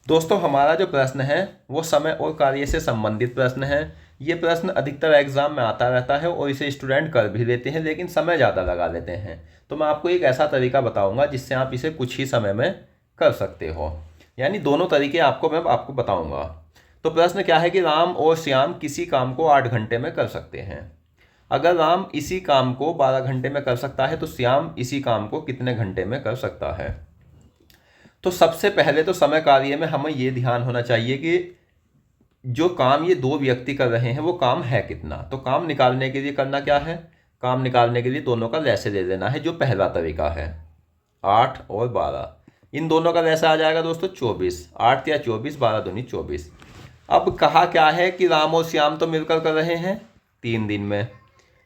दोस्तों हमारा जो प्रश्न है वो समय और कार्य से संबंधित प्रश्न है। ये प्रश्न अधिकतर एग्जाम में आता रहता है और इसे स्टूडेंट कर भी लेते हैं, लेकिन समय ज़्यादा लगा लेते हैं। तो मैं आपको एक ऐसा तरीका बताऊंगा जिससे आप इसे कुछ ही समय में कर सकते हो। यानी दोनों तरीके मैं आपको बताऊंगा। तो प्रश्न क्या है कि राम और श्याम किसी काम को 8 घंटे में कर सकते हैं। अगर राम इसी काम को 12 घंटे में कर सकता है तो श्याम इसी काम को कितने घंटे में कर सकता है। तो सबसे पहले तो समय कार्य में हमें ये ध्यान होना चाहिए कि जो काम ये दो व्यक्ति कर रहे हैं वो काम है कितना। तो काम निकालने के लिए करना क्या है, काम निकालने के लिए दोनों का लैसे ले लेना है। जो पहला तरीका है 8 और 12, इन दोनों का लैसा आ जाएगा दोस्तों 24। 8 या 24, 12 दूनी 24। अब कहा क्या है कि राम और श्याम तो मिलकर कर रहे हैं 3 दिन में,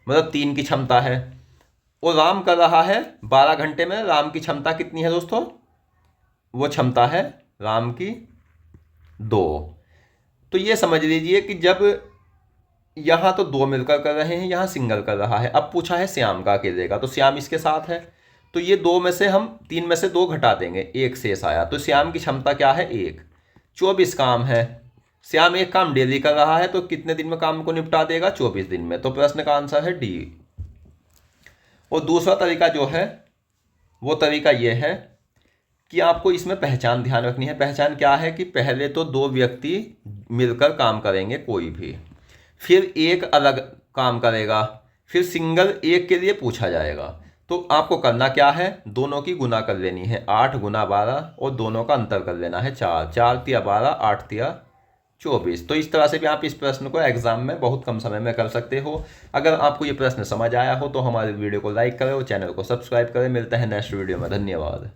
मतलब 3 की क्षमता है। और राम कर रहा है 12 घंटे में। राम की क्षमता कितनी है दोस्तों, वो क्षमता है राम की 2। तो ये समझ लीजिए कि जब यहाँ तो 2 मिलकर कर रहे हैं, यहाँ सिंगल कर रहा है। अब पूछा है श्याम का अकेले का, तो श्याम इसके साथ है। तो ये 2 में से हम 3 में से 2 घटा देंगे, 1 शेष आया। तो श्याम की क्षमता क्या है 1। 24 काम है। श्याम एक काम डेली कर रहा है, तो कितने दिन में काम को निपटा देगा, 24 दिन में। तो प्रश्न का आंसर है डी। और दूसरा तरीका जो है वो तरीका ये है कि आपको इसमें पहचान ध्यान रखनी है। पहचान क्या है कि पहले तो 2 व्यक्ति मिलकर काम करेंगे कोई भी, फिर एक अलग काम करेगा, फिर सिंगल एक के लिए पूछा जाएगा। तो आपको करना क्या है, दोनों की गुना कर लेनी है, 8 गुना 12, और दोनों का अंतर कर लेना है 4। 4 तिया 12, 8 तिया 24। तो इस तरह से भी आप इस प्रश्न को एग्जाम में बहुत कम समय में कर सकते हो। अगर आपको ये प्रश्न समझ आया हो तो हमारे वीडियो को लाइक करें और चैनल को सब्सक्राइब करें। मिलते हैं नेक्स्ट वीडियो में। धन्यवाद।